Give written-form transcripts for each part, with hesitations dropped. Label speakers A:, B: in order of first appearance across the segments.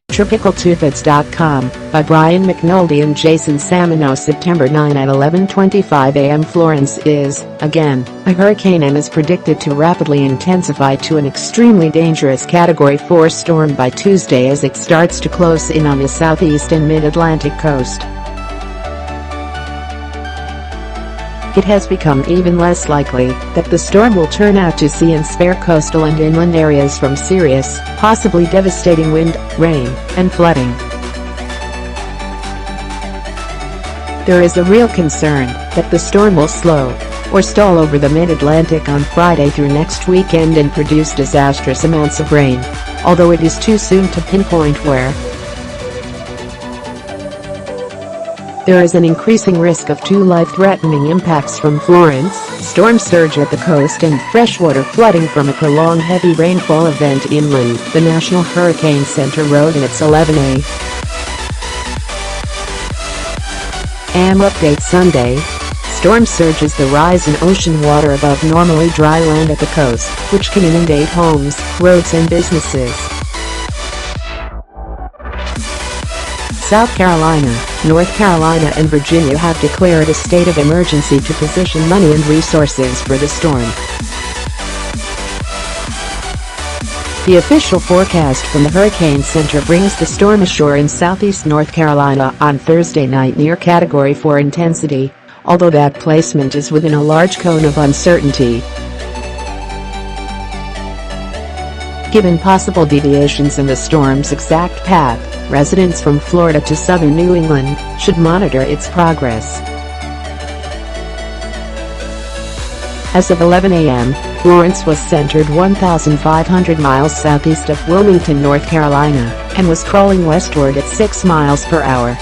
A: Tropicaltupids.com, by Brian McNoldy and Jason Samenow. September 9 at 11:25 AM. Florence is, again, a hurricane and is predicted to rapidly intensify to an extremely dangerous Category 4 storm by Tuesday as it starts to close in on the southeast and mid-Atlantic coast. It has become even less likely that the storm will turn out to sea and spare coastal and inland areas from serious, possibly devastating wind, rain, and flooding. There is a real concern that the storm will slow or stall over the mid-Atlantic on Friday through next weekend and produce disastrous amounts of rain, although it is too soon to pinpoint where. There is an increasing risk of two life-threatening impacts from Florence: storm surge at the coast and freshwater flooding from a prolonged heavy rainfall event inland, the National Hurricane Center wrote in its 11 AM update Sunday. Storm surge is the rise in ocean water above normally dry land at the coast, which can inundate homes, roads and businesses. South Carolina, North Carolina and Virginia have declared a state of emergency to position money and resources for the storm. The official forecast from the Hurricane Center brings the storm ashore in southeast North Carolina on Thursday night near Category 4 intensity, although that placement is within a large cone of uncertainty. Given possible deviations in the storm's exact path, residents from Florida to southern New England should monitor its progress. As of 11 AM, Florence was centered 1,500 miles southeast of Wilmington, North Carolina, and was crawling westward at 6 miles per hour.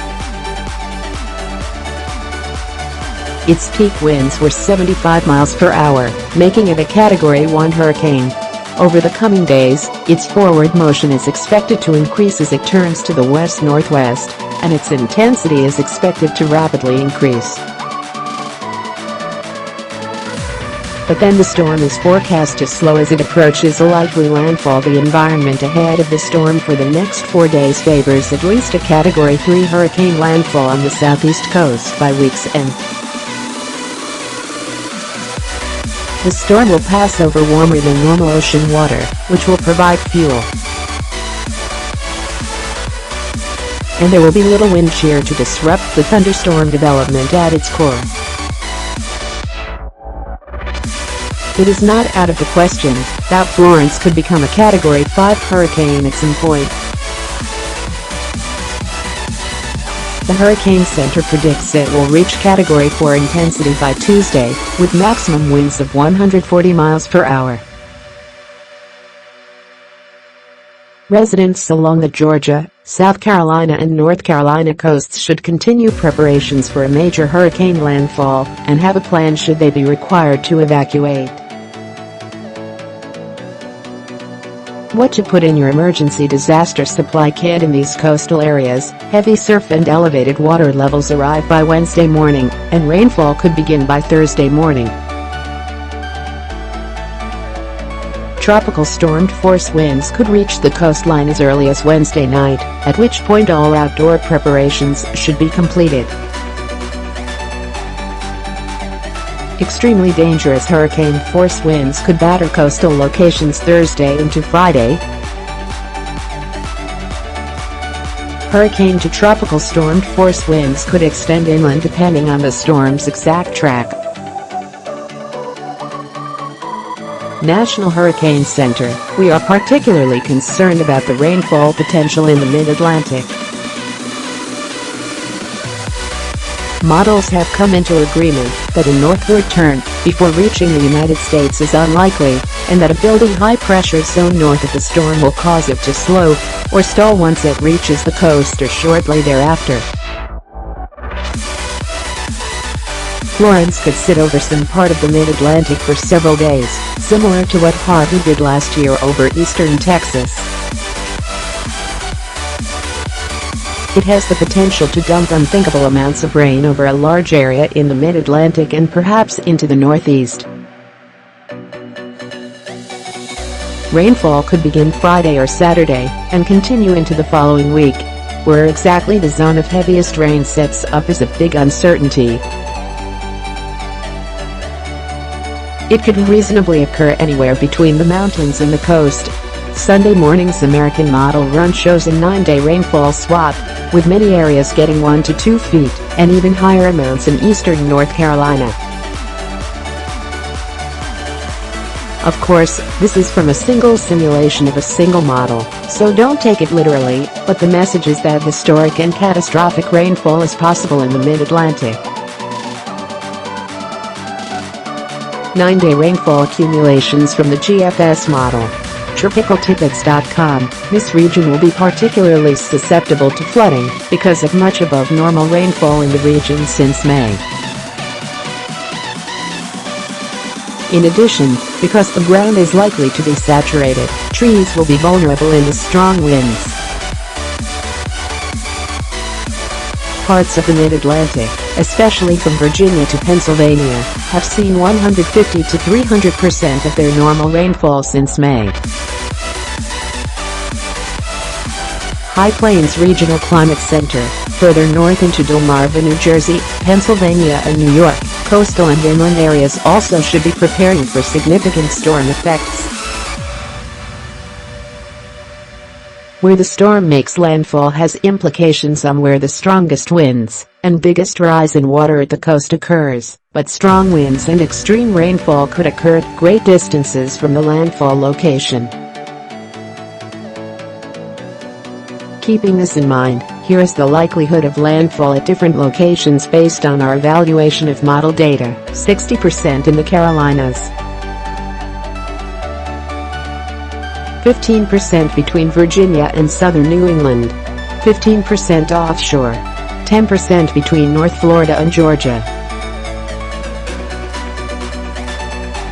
A: Its peak winds were 75 miles per hour, making it a Category 1 hurricane. Over the coming days, its forward motion is expected to increase as it turns to the west-northwest, and its intensity is expected to rapidly increase. But then the storm is forecast to slow as it approaches a likely landfall. The environment ahead of the storm for the next 4 days favors at least a Category 3 hurricane landfall on the southeast coast by week's end. The storm will pass over warmer than normal ocean water, which will provide fuel. And there will be little wind shear to disrupt the thunderstorm development at its core. It is not out of the question that Florence could become a Category 5 hurricane at some point. The Hurricane Center predicts it will reach Category 4 intensity by Tuesday, with maximum winds of 140 miles per hour. Residents along the Georgia, South Carolina and North Carolina coasts should continue preparations for a major hurricane landfall and have a plan should they be required to evacuate. What to put in your emergency disaster supply kit in these coastal areas: heavy surf and elevated water levels arrive by Wednesday morning, and rainfall could begin by Thursday morning. Tropical storm-force winds could reach the coastline as early as Wednesday night, at which point all outdoor preparations should be completed. Extremely dangerous hurricane-force winds could batter coastal locations Thursday into Friday. Hurricane to tropical storm-force winds could extend inland depending on the storm's exact track. National Hurricane Center: we are particularly concerned about the rainfall potential in the mid-Atlantic. Models have come into agreement that a northward turn before reaching the United States is unlikely, and that a building high-pressure zone north of the storm will cause it to slow or stall once it reaches the coast or shortly thereafter. Florence could sit over some part of the mid-Atlantic for several days, similar to what Harvey did last year over eastern Texas. It has the potential to dump unthinkable amounts of rain over a large area in the mid-Atlantic and perhaps into the Northeast. Rainfall could begin Friday or Saturday and continue into the following week. Where exactly the zone of heaviest rain sets up is a big uncertainty. It could reasonably occur anywhere between the mountains and the coast. Sunday morning's American model run shows a 9-day rainfall swath, with many areas getting 1 to 2 feet, and even higher amounts in eastern North Carolina. Of course, this is from a single simulation of a single model, so don't take it literally, but the message is that historic and catastrophic rainfall is possible in the mid-Atlantic. 9-day rainfall accumulations from the GFS model. TropicalTidbits.com. This region will be particularly susceptible to flooding because of much above normal rainfall in the region since May. In addition, because the ground is likely to be saturated, trees will be vulnerable in the strong winds. Parts of the mid-Atlantic, especially from Virginia to Pennsylvania, have seen 150 to 300% of their normal rainfall since May. High Plains Regional Climate Center, further north into Delmarva, New Jersey, Pennsylvania and New York, coastal and inland areas also should be preparing for significant storm effects. Where the storm makes landfall has implications on where the strongest winds and biggest rise in water at the coast occurs, but strong winds and extreme rainfall could occur at great distances from the landfall location. Keeping this in mind, here is the likelihood of landfall at different locations based on our evaluation of model data: 60% in the Carolinas, 15% between Virginia and southern New England, 15% offshore, 10% between North Florida and Georgia.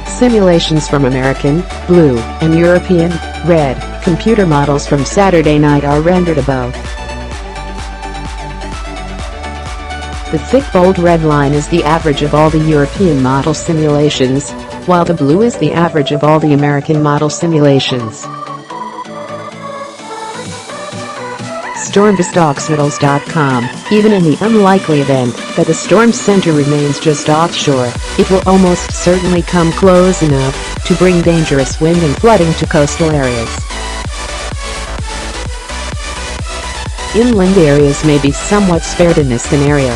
A: Simulations from American, blue, and European, red, computer models from Saturday night are rendered above. The thick bold red line is the average of all the European model simulations, while the blue is the average of all the American model simulations. Stormvisthospitals.com. Even in the unlikely event that the storm center remains just offshore, it will almost certainly come close enough to bring dangerous wind and flooding to coastal areas. Inland areas may be somewhat spared in this scenario.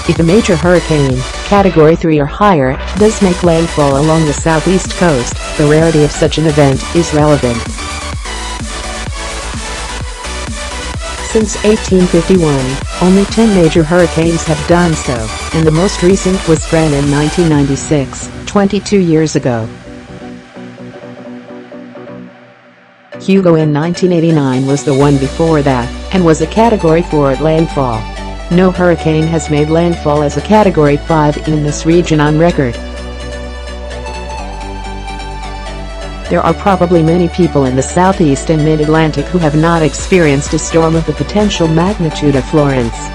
A: If a major hurricane, Category 3 or higher, does make landfall along the southeast coast, the rarity of such an event is relevant. Since 1851, only 10 major hurricanes have done so, and the most recent was Fran in 1996, 22 years ago. Hugo in 1989 was the one before that, and was a Category 4 at landfall. No hurricane has made landfall as a Category 5 in this region on record. There are probably many people in the southeast and mid-Atlantic who have not experienced a storm of the potential magnitude of Florence.